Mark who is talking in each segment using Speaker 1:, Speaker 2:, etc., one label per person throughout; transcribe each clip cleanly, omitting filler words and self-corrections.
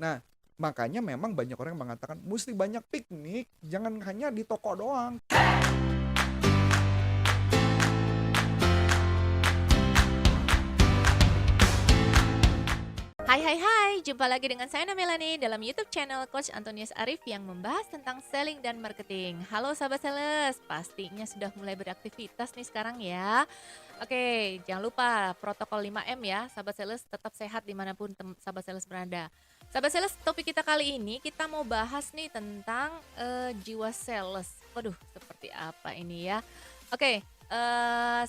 Speaker 1: Nah, makanya memang banyak orang yang mengatakan mesti banyak piknik, jangan hanya di toko doang.
Speaker 2: Hai, jumpa lagi dengan saya Melanie dalam YouTube channel Coach Antonius Arif yang membahas tentang selling dan marketing. Halo sahabat sales, pastinya sudah mulai beraktivitas nih sekarang ya. Oke, jangan lupa protokol 5M ya, sahabat sales tetap sehat dimanapun sahabat sales berada. Sahabat sales, topik kita kali ini kita mau bahas nih tentang jiwa sales. Waduh, seperti apa ini ya? Oke,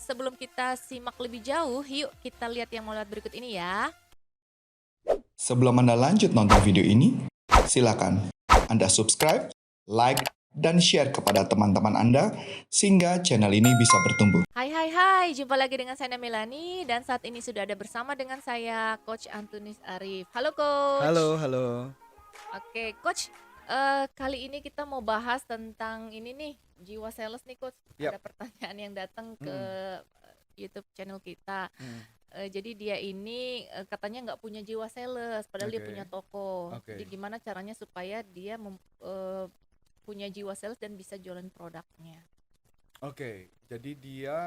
Speaker 2: sebelum kita simak lebih jauh, yuk kita lihat yang mau lihat berikut ini ya.
Speaker 3: Sebelum Anda lanjut nonton video ini, silakan Anda subscribe, like, dan share kepada teman-teman Anda sehingga channel ini bisa bertumbuh.
Speaker 2: Hai, jumpa lagi dengan saya Melani dan saat ini sudah ada bersama dengan saya Coach Antonius Arif. Halo Coach.
Speaker 1: Halo.
Speaker 2: Oke Coach, kali ini kita mau bahas tentang ini nih, jiwa sales nih Coach.
Speaker 1: Yap.
Speaker 2: Ada pertanyaan yang datang ke YouTube channel kita. Jadi dia ini katanya nggak punya jiwa sales, padahal dia
Speaker 1: Oke.
Speaker 2: punya toko.
Speaker 1: Oke.
Speaker 2: Jadi gimana caranya supaya dia punya jiwa sales dan bisa jualan produknya?
Speaker 1: Oke, jadi dia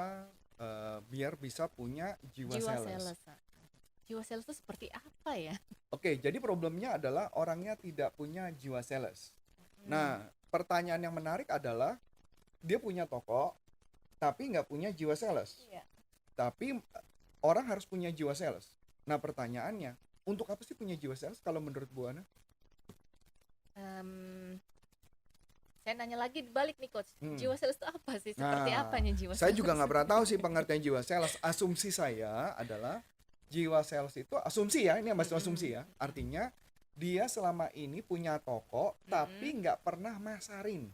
Speaker 1: biar bisa punya jiwa sales.
Speaker 2: Jiwa sales itu seperti apa ya?
Speaker 1: Oke, jadi problemnya adalah orangnya tidak punya jiwa sales. Nah, pertanyaan yang menarik adalah dia punya toko tapi nggak punya jiwa sales.
Speaker 2: Iya.
Speaker 1: Tapi orang harus punya jiwa sales. Nah, pertanyaannya, untuk apa sih punya jiwa sales kalau menurut Bu Ana?
Speaker 2: Saya nanya lagi balik nih Coach, jiwa sales itu apa sih? Seperti
Speaker 1: Nah,
Speaker 2: apanya jiwa
Speaker 1: saya
Speaker 2: sales?
Speaker 1: juga nggak pernah tahu sih pengertian jiwa sales. Asumsi saya adalah jiwa sales itu asumsi ya, ini masih asumsi ya. Artinya dia selama ini punya toko tapi nggak pernah masarin.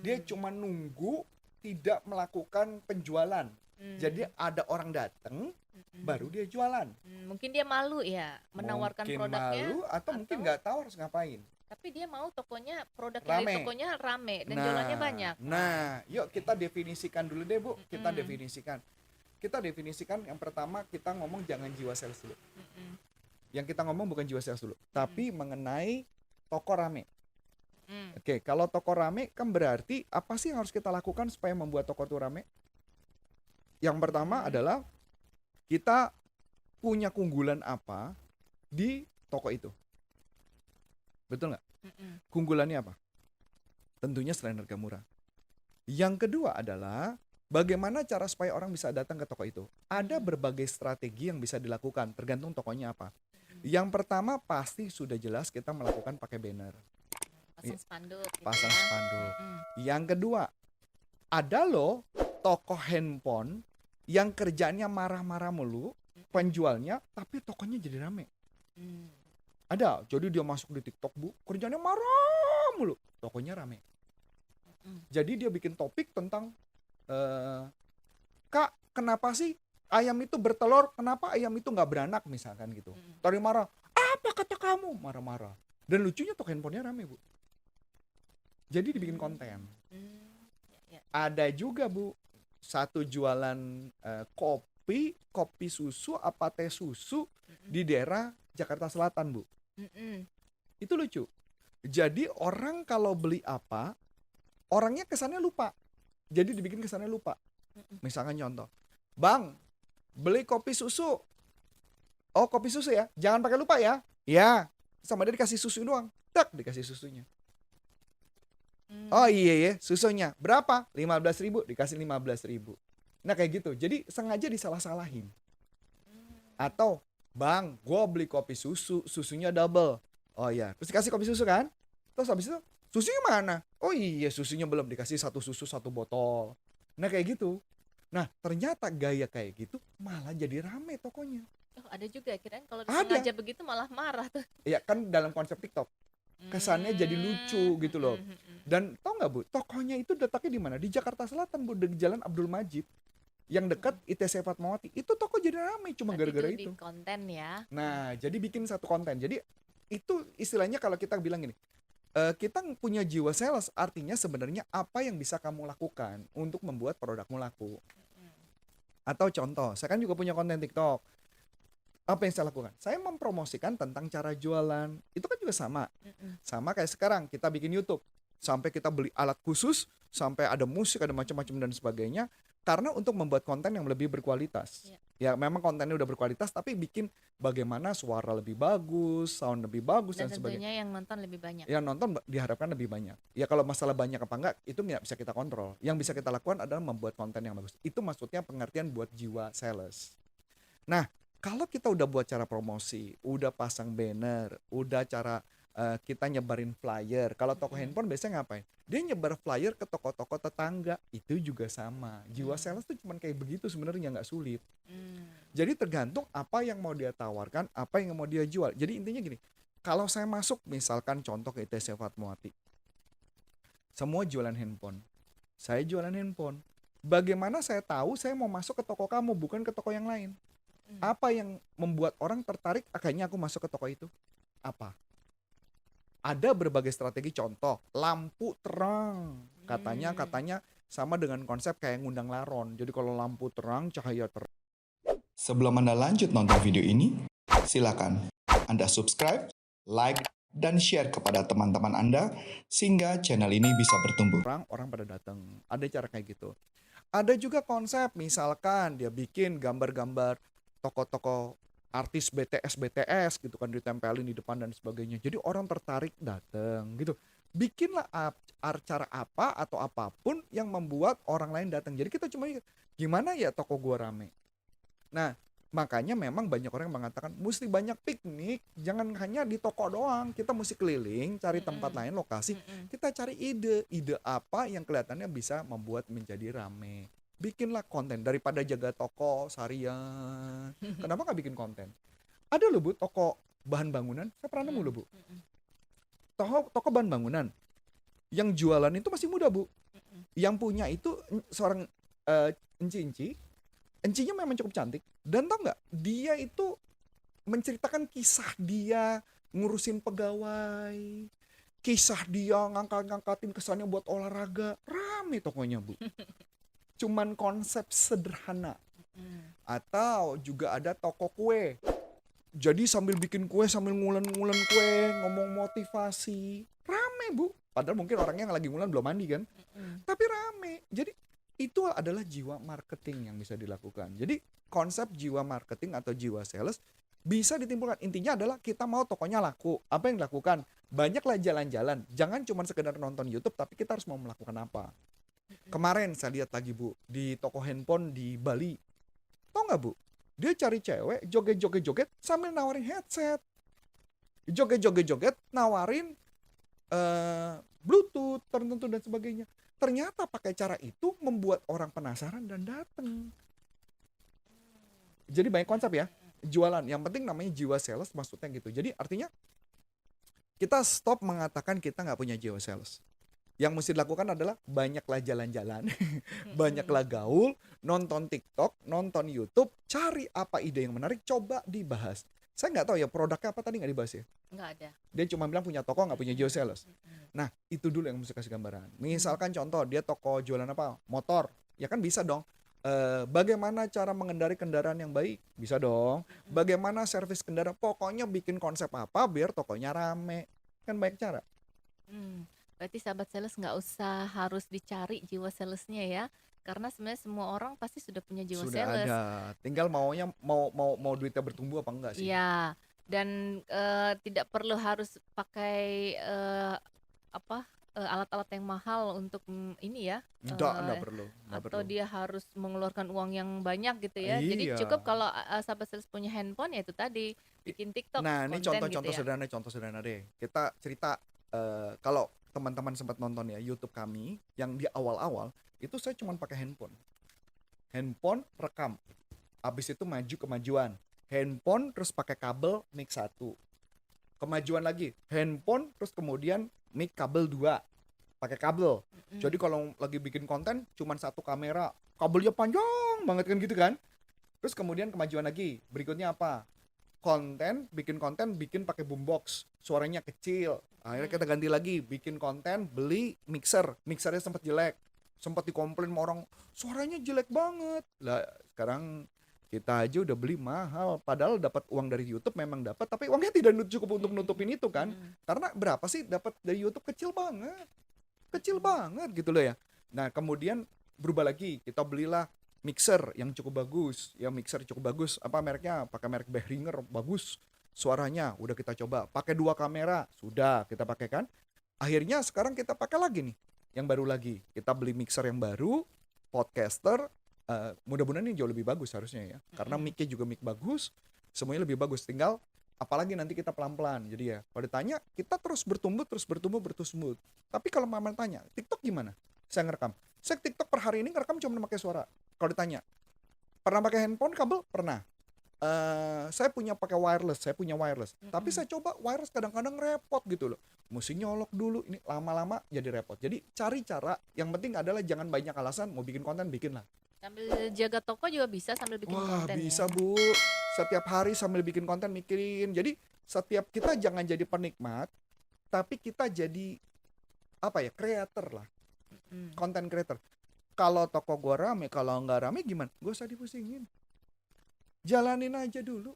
Speaker 1: Dia cuma nunggu tidak melakukan penjualan. Jadi ada orang datang baru dia jualan.
Speaker 2: Mungkin dia malu ya menawarkan
Speaker 1: Mungkin
Speaker 2: produknya,
Speaker 1: malu atau mungkin nggak tahu harus ngapain.
Speaker 2: tapi dia mau tokonya, produk yang di
Speaker 1: Rame.
Speaker 2: tokonya rame dan jualannya banyak.
Speaker 1: Nah, yuk kita definisikan dulu deh Bu. Kita definisikan yang pertama, kita ngomong jangan jiwa sales dulu. Yang kita ngomong bukan jiwa sales dulu, tapi mengenai toko rame. Oke, kalau toko rame kan berarti apa sih yang harus kita lakukan supaya membuat toko itu rame? Yang pertama adalah kita punya keunggulan apa di toko itu. Betul nggak? Keunggulannya apa? Tentunya selain harga murah. Yang kedua adalah bagaimana cara supaya orang bisa datang ke toko itu. Ada berbagai strategi yang bisa dilakukan tergantung tokonya apa. Yang pertama pasti sudah jelas kita melakukan pakai banner.
Speaker 2: Pasang spanduk gitu
Speaker 1: Pasang
Speaker 2: ya.
Speaker 1: spanduk. Yang kedua, ada loh toko handphone yang kerjaannya marah-marah mulu, penjualnya, tapi tokonya jadi rame. Ada, jadi dia masuk di TikTok Bu, kerjaannya marah mulu, tokonya rame. Jadi dia bikin topik tentang, Kak, kenapa sih ayam itu bertelur, kenapa ayam itu nggak beranak misalkan gitu. Tadi marah, apa kata kamu? Marah-marah. Dan lucunya toko handphonenya rame Bu. Jadi dibikin konten. Ada juga Bu, satu jualan kopi susu apa teh susu di daerah Jakarta Selatan Bu. Itu lucu. Jadi orang kalau beli apa, orangnya kesannya lupa. Jadi dibikin kesannya lupa. Misalkan contoh, Bang, beli kopi susu. Oh, kopi susu ya? Jangan pakai lupa ya. Ya, sama dia dikasih susu doang. Tak, dikasih susunya. Oh iya ya, susunya berapa? 15.000, dikasih 15.000. Nah kayak gitu, jadi sengaja disalah-salahin. Atau, Bang, gue beli kopi susu, susunya double. Oh iya, terus dikasih kopi susu kan? Terus habis itu, susunya mana? Oh iya, susunya belum, dikasih satu susu, satu botol. Nah kayak gitu. Nah ternyata gaya kayak gitu malah jadi rame tokonya.
Speaker 2: Oh, ada juga kirain kalau
Speaker 1: Ada.
Speaker 2: disengaja begitu malah marah tuh.
Speaker 1: Ya kan dalam konsep TikTok. Kesannya jadi lucu gitu loh. Dan tau nggak Bu, tokonya itu letaknya di mana? Di Jakarta Selatan Bu, di Jalan Abdul Majid, yang dekat ITC Fatmawati. Itu toko jadi ramai cuma
Speaker 2: Berarti
Speaker 1: gara-gara
Speaker 2: itu
Speaker 1: itu.
Speaker 2: di konten ya.
Speaker 1: Nah, jadi bikin satu konten. Jadi itu istilahnya kalau kita bilang gini, kita punya jiwa sales, artinya sebenarnya apa yang bisa kamu lakukan untuk membuat produkmu laku. Atau contoh, saya kan juga punya konten TikTok. Apa yang saya lakukan? Saya mempromosikan tentang cara jualan. Itu kan juga sama.
Speaker 2: Mm-mm.
Speaker 1: Sama kayak sekarang kita bikin YouTube. Sampai kita beli alat khusus, sampai ada musik, ada macam-macam dan sebagainya. Karena untuk membuat konten yang lebih berkualitas.
Speaker 2: Iya.
Speaker 1: Ya memang kontennya udah berkualitas, tapi bikin bagaimana suara lebih bagus, sound lebih bagus
Speaker 2: Dan
Speaker 1: dan sebagainya.
Speaker 2: tentunya yang nonton lebih banyak.
Speaker 1: Yang nonton diharapkan lebih banyak. Ya kalau masalah banyak apa enggak, itu nggak bisa kita kontrol. Yang bisa kita lakukan adalah membuat konten yang bagus. Itu maksudnya pengertian buat jiwa sales. Nah, kalau kita udah buat cara promosi, udah pasang banner, udah cara kita nyebarin flyer. Kalau toko handphone biasanya ngapain? Dia nyebar flyer ke toko-toko tetangga. Itu juga sama. Jiwa sales tuh cuman kayak begitu sebenarnya, nggak sulit.
Speaker 2: Hmm.
Speaker 1: Jadi tergantung apa yang mau dia tawarkan, apa yang mau dia jual. Jadi intinya gini, kalau saya masuk misalkan contoh ke ITC Fatmawati, semua jualan handphone. Saya jualan handphone. Bagaimana saya tahu saya mau masuk ke toko kamu, bukan ke toko yang lain? Apa yang membuat orang tertarik akhirnya aku masuk ke toko itu? Apa? Ada berbagai strategi, contoh lampu terang. Katanya sama dengan konsep kayak ngundang laron. Jadi kalau lampu terang, cahaya terang.
Speaker 3: Sebelum Anda lanjut nonton video ini, silakan Anda subscribe, like, dan share kepada teman-teman Anda sehingga channel ini bisa bertumbuh.
Speaker 1: Orang pada datang. Ada cara kayak gitu. Ada juga konsep misalkan dia bikin gambar-gambar tokoh-tokoh artis BTS gitu kan ditempelin di depan dan sebagainya. Jadi orang tertarik datang gitu. Bikinlah acara apa atau apapun yang membuat orang lain datang. Jadi kita cuma gimana ya toko gua rame. Nah, makanya memang banyak orang yang mengatakan mesti banyak piknik, jangan hanya di toko doang. Kita mesti keliling, cari tempat lain, lokasi. Kita cari ide apa yang kelihatannya bisa membuat menjadi rame. Bikinlah konten daripada jaga toko seharian. Kenapa nggak bikin konten? Ada loh Bu, toko bahan bangunan. Saya pernah nemu loh Bu. Toko bahan bangunan. Yang jualan itu masih muda Bu. Yang punya itu seorang enci-enci. Encinya memang cukup cantik. Dan tau nggak, dia itu menceritakan kisah dia ngurusin pegawai. Kisah dia ngangkatin kesannya buat olahraga. Rame tokonya Bu. Cuman konsep sederhana. Atau juga ada toko kue. Jadi sambil bikin kue, sambil ngulen-ngulen kue, ngomong motivasi. Rame Bu. Padahal mungkin orangnya yang lagi ngulen belum mandi kan. Tapi rame. Jadi itu adalah jiwa marketing yang bisa dilakukan. Jadi konsep jiwa marketing atau jiwa sales bisa ditimbulkan. Intinya adalah kita mau tokonya laku. Apa yang dilakukan? Banyaklah jalan-jalan. Jangan cuma sekedar nonton YouTube, tapi kita harus mau melakukan apa. Kemarin saya lihat lagi Bu, di toko handphone di Bali. Tahu nggak Bu? Dia cari cewek, joget-joget sambil nawarin headset. Joget-joget nawarin Bluetooth tertentu dan sebagainya. Ternyata pakai cara itu membuat orang penasaran dan datang. Jadi banyak konsep ya, jualan. Yang penting namanya jiwa sales, maksudnya gitu. Jadi artinya kita stop mengatakan kita nggak punya jiwa sales. Yang mesti dilakukan adalah banyaklah jalan-jalan, banyaklah gaul, nonton TikTok, nonton YouTube, cari apa ide yang menarik, coba dibahas. Saya nggak tahu ya produknya apa tadi nggak dibahas ya.
Speaker 2: Nggak ada.
Speaker 1: Dia cuma bilang punya toko nggak punya geosales. Nah itu dulu yang mesti kasih gambaran. Misalkan contoh dia toko jualan apa? Motor. Ya kan bisa dong. Bagaimana cara mengendari kendaraan yang baik? Bisa dong. Bagaimana servis kendaraan? Pokoknya bikin konsep apa biar tokonya rame. Kan banyak cara.
Speaker 2: Berarti sahabat sales nggak usah harus dicari jiwa salesnya ya. Karena sebenarnya semua orang pasti sudah punya jiwa
Speaker 1: Sudah
Speaker 2: sales.
Speaker 1: ada. Tinggal maunya mau duitnya bertumbuh apa enggak sih?
Speaker 2: Iya. Dan tidak perlu harus pakai alat-alat yang mahal untuk ini ya.
Speaker 1: Enggak perlu.
Speaker 2: Atau dia harus mengeluarkan uang yang banyak gitu ya. Jadi
Speaker 1: Iya.
Speaker 2: cukup kalau sahabat sales punya handphone ya itu tadi bikin TikTok
Speaker 1: Nah ini
Speaker 2: konten
Speaker 1: contoh-contoh
Speaker 2: gitu ya.
Speaker 1: contoh sederhana deh. Kita cerita kalau teman-teman sempat nonton ya YouTube kami yang di awal-awal itu saya cuma pakai handphone rekam, habis itu maju kemajuan handphone terus pakai kabel mic 1, kemajuan lagi handphone terus kemudian mic kabel 2 pakai kabel. Jadi kalau lagi bikin konten cuma satu kamera, kabelnya panjang banget kan gitu kan. Terus kemudian kemajuan lagi berikutnya apa, bikin konten bikin pakai boombox, suaranya kecil. Akhirnya kita ganti lagi, bikin konten beli mixernya sempat jelek, sempat dikomplain sama orang, suaranya jelek banget lah. Sekarang Kita aja udah beli mahal, padahal dapat uang dari YouTube memang dapat, tapi uangnya tidak cukup untuk nutupin itu kan. Karena berapa sih dapat dari YouTube, kecil banget gitu loh ya. Nah kemudian berubah lagi, kita belilah mixer yang cukup bagus, apa mereknya, pakai merek Behringer, bagus suaranya, udah kita coba. Pakai 2 kamera, sudah kita pakai kan. Akhirnya sekarang kita pakai lagi nih, yang baru lagi, kita beli mixer yang baru, podcaster. Mudah-mudahan ini jauh lebih bagus harusnya ya, karena mic-nya juga mic bagus, semuanya lebih bagus. Tinggal apalagi nanti kita pelan-pelan. Jadi ya kalau ditanya, kita terus bertumbuh. Tapi kalau mama tanya TikTok gimana, saya ngerekam, saya TikTok per hari ini ngerekam cuma pakai suara. Kalau ditanya pernah pakai handphone kabel, pernah. Saya punya wireless, tapi saya coba wireless kadang-kadang repot gitu loh, mesti nyolok dulu, ini lama-lama jadi repot. Jadi cari cara, yang penting adalah jangan banyak alasan, mau bikin konten bikin lah.
Speaker 2: Sambil jaga toko juga bisa sambil bikin
Speaker 1: Wah
Speaker 2: konten
Speaker 1: bisa
Speaker 2: ya.
Speaker 1: Bu, setiap hari sambil bikin konten mikirin. Jadi setiap kita jangan jadi penikmat, tapi kita jadi apa ya, creator lah, content creator. Kalau toko gua rame, kalau nggak rame gimana? Gak usah dipusingin, jalanin aja dulu.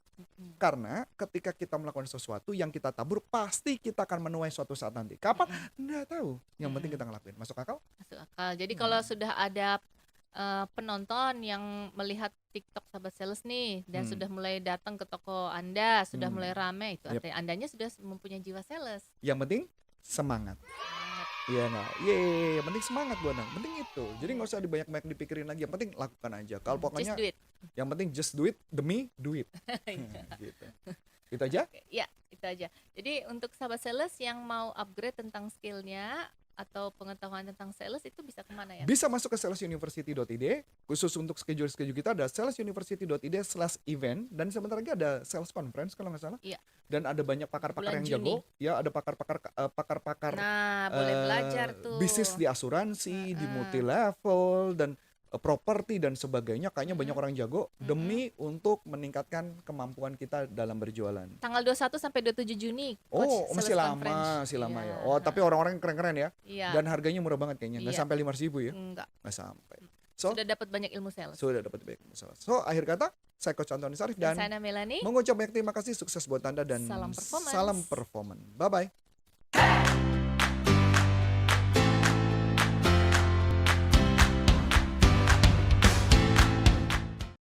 Speaker 1: Karena ketika kita melakukan sesuatu yang kita tabur, pasti kita akan menuai suatu saat nanti. Kapan? Nggak tahu. Yang penting kita ngelakuin. Masuk akal?
Speaker 2: Masuk akal. Jadi kalau sudah ada penonton yang melihat TikTok Sahabat Sales nih dan sudah mulai datang ke toko Anda, sudah mulai rame, itu artinya Andanya sudah mempunyai jiwa sales.
Speaker 1: Yang penting semangat. Iya nggak? Yang penting semangat Bu Anang. Penting itu. Jadi nggak usah dibanyak-banyak dipikirin lagi. Yang penting lakukan aja. Kalau pokoknya
Speaker 2: Just do it.
Speaker 1: yang penting just do it demi duit. Gitu. Itu aja?
Speaker 2: Ya, itu aja. Jadi untuk Sahabat Sales yang mau upgrade tentang skillnya atau pengetahuan tentang sales itu bisa kemana ya?
Speaker 1: Bisa masuk ke salesuniversity.id. Khusus untuk schedule kita ada salesuniversity.id/event, dan sebentar lagi ada sales conference kalau nggak salah.
Speaker 2: Iya.
Speaker 1: Dan ada banyak pakar-pakar
Speaker 2: Bulan
Speaker 1: yang
Speaker 2: Juni.
Speaker 1: jago. Ya, ada pakar-pakar
Speaker 2: Nah, boleh belajar tuh.
Speaker 1: bisnis di asuransi, di multi level dan properti dan sebagainya. Kayaknya banyak orang jago demi untuk meningkatkan kemampuan kita dalam berjualan.
Speaker 2: Tanggal 21 sampai 27 Juni.
Speaker 1: Oh,
Speaker 2: Coach
Speaker 1: masih
Speaker 2: Sales
Speaker 1: lama,
Speaker 2: Conference.
Speaker 1: masih lama ya.
Speaker 2: Iya.
Speaker 1: Oh, tapi orang-orang keren-keren ya.
Speaker 2: Iya.
Speaker 1: Dan harganya murah banget kayaknya. Nggak
Speaker 2: Iya.
Speaker 1: sampai 5.000 ya.
Speaker 2: Enggak.
Speaker 1: Nggak sampai. So,
Speaker 2: Sudah dapat banyak ilmu sales.
Speaker 1: sudah dapat banyak masalah. So, akhir kata, saya Coach Antonius Arif
Speaker 2: Dan
Speaker 1: dan
Speaker 2: saya Melanie.
Speaker 1: mengucap banyak terima kasih, sukses buat Anda dan
Speaker 2: Salam performance.
Speaker 1: salam performance. Bye-bye.